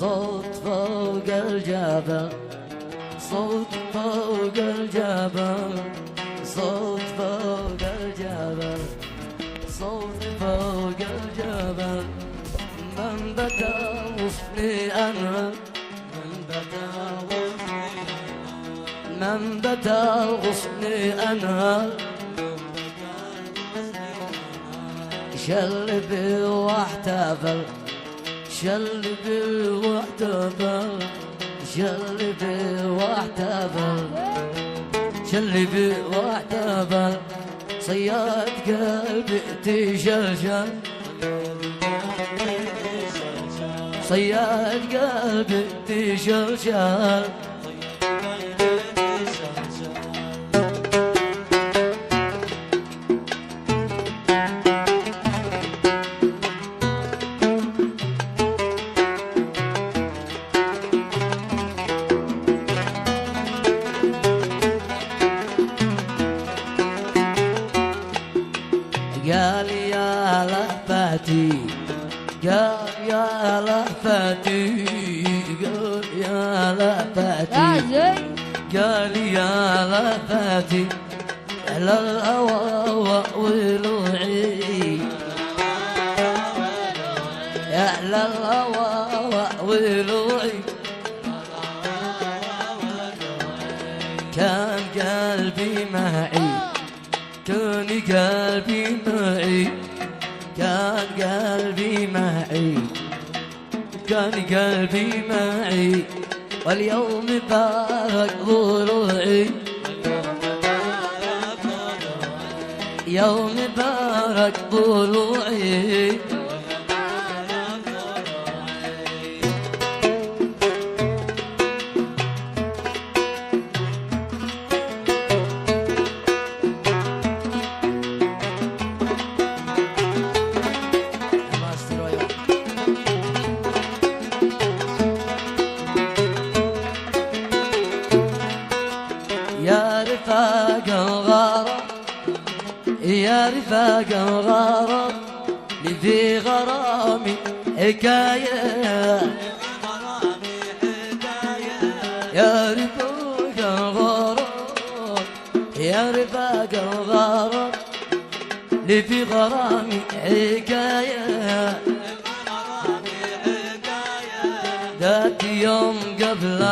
صوت فوق الجبل، صوت فوق الجبل، صوت فوق الجبل، صوت فوق الجبل. من بدا وصلي أنا، من بدا وصلي، من بدا وصلي أنا، شلبي واحتفل، شلبي واحتفل، شلبي واحتفل، شلبي واحتفل. صياد قلبي تشلشل، صياد قلبي تشلشل. قال يا لهفتي، قال يا لهفتي، قال يا لهفتي، قال يا لهفتي على الهوى ولوعي، على الهوى ولوعي. كان قلبي معي، كان قلبي معي، كان قلبي معي، كان قلبي معي. واليوم بارك ضلوعي، يوم بارك ضلوعي. يا رفاق الغرام، يا رفاق الغرام، لي في غرامي حكاية، يا رفاق الغرام، يا رفاق الغرام، لي في غرامي حكاية. ذات يوم قبل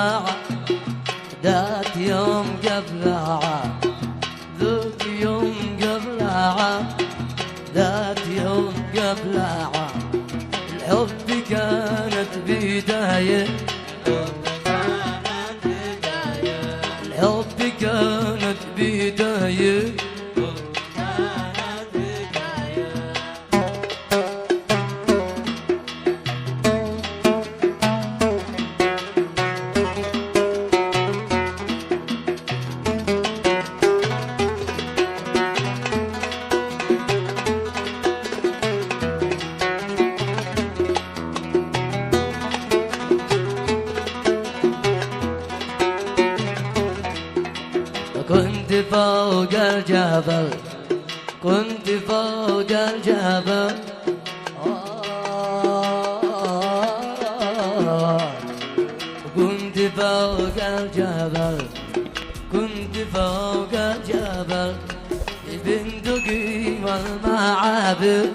ذات يوم قبل عام، ذات يوم قبل عام، ذات يوم قبل عام. الحب كانت بداية، الحب كانت بداية. كنت فوق الجبل، كنت فوق الجبل، كنت فوق الجبل، كنت فوق الجبل. بندقي والمعابر،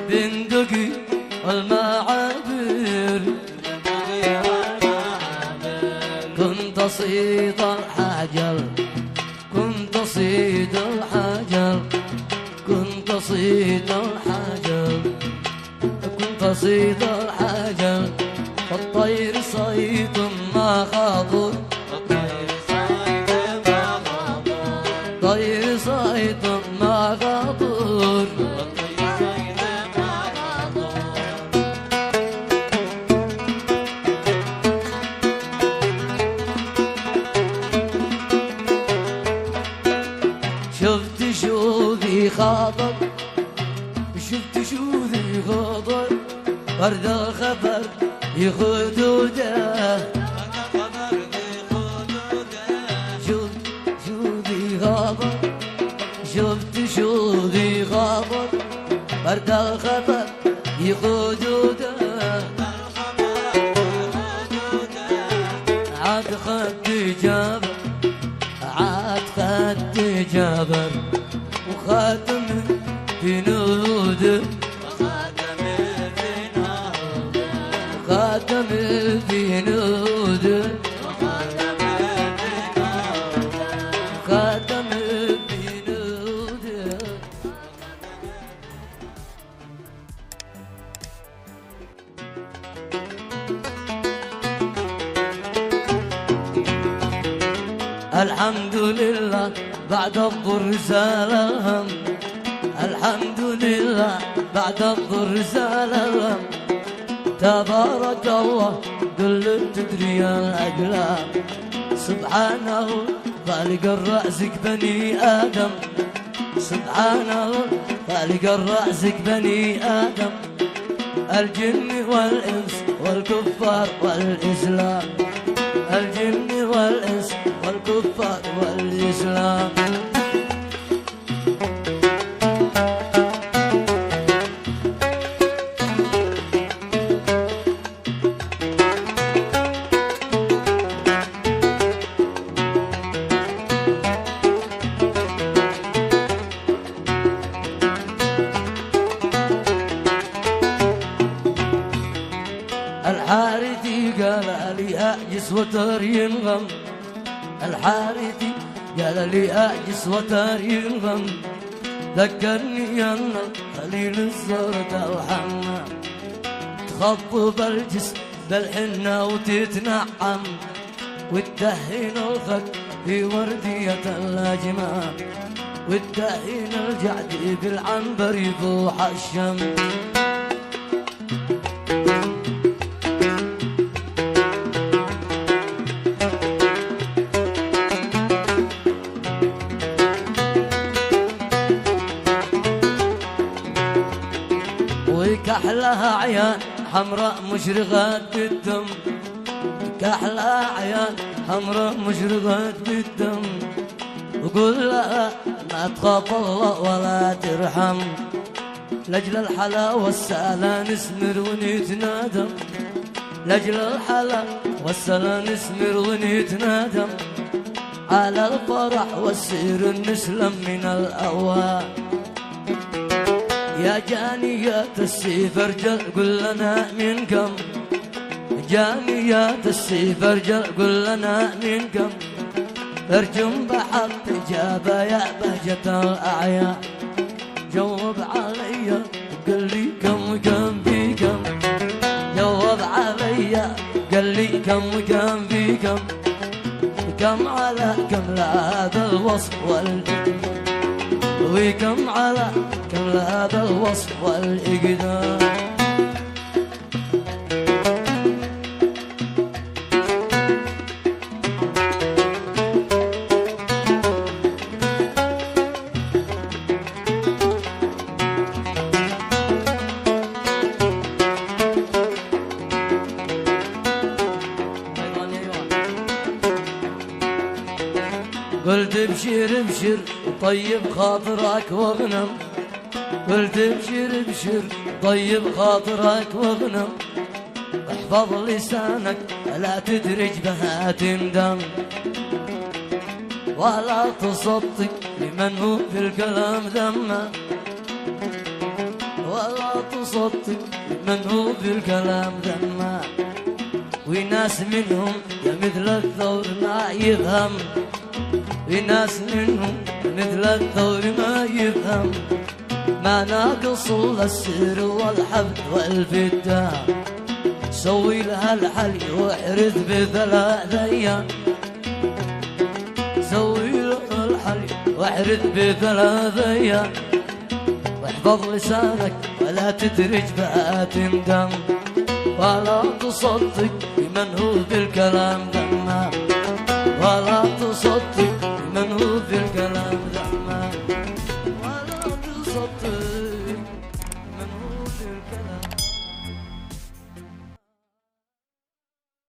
بندقي والمعابر. كنت أصيد الحجر، كنت أصيد الحجر، كنت أصيد الحجر، كنت أصيد الحجر. الطير صيد ما خاطر، طير صيد ما خاطر. شفت شوذي خاطر، شفت شوذي خاطر، ورد الخبر يخدوده، شفت شوذي خاطر، شفت شوذي خاطر، ورد الخبر في خدوده عاد خد جابر عاد خد جابر وخاتم في نوده خاتم في نوده خاتم في نوده الحمد لله بعد الضر زالهم الحمد لله بعد الضر زالهم تبارك الله كل تدري الأقلام سبحانه خالق الرازق بني آدم سبحانه خالق الرازق بني آدم الجن والإنس والكفار والإسلام الجن والإنس والكفار والإسلام الحارثي قال لي أعجز وتر ينغم الحارثي قال لي أعجز وتر ينغم ذكرني أن خليل الزهرة الحمام تخطب الجسم بالحنة وتتنعم وتدهن الخد في وردية الأجمام وتدهن الجعد بالعنبر يفوح الشم كحلها عيان حمراء مشرقات بالدم كحلها عيان حمراء مشرقات بالدم وقول لها ما تخاف الله ولا ترحم لأجل الحلا والسلا نسمر ونتنادم لأجل الحلا والسلا نسمر ونتنادم على الفرح والسير نسلم من الأوهام يا جانيات السيف ارجل قل لنا من كم جانيات السيف ارجل قل لنا من كم ارجم بحق إجابة يا بهجة الأعيان جاوب علي قل لي كم وكم في كم جاوب علي قل لي كم وكم في كم كم على كم لهذا الوصف وكم على كم لهذا الوصف والإقدام قلت ابشر ابشر طيب خاطرك واغنم قلت ابشر ابشر طيب خاطرك واغنم احفظ لسانك لا تدرج بها تندم ولا تصدق لمن هو في الكلام ذمه ولا تصدق لمن هو في الكلام ذمه وناس منهم يا مثل الثور ما يفهم وناس منهم مثل الثور ما يفهم ما ناقص السر والحبل والفتاة سوي لها الحلي واحرث بثلاث ايام سوي لها الحلي واحرث بثلاث ايام واحفظ لسانك ولا تدرج بها تندم ولا تصدق بمن هو بالكلام ذمام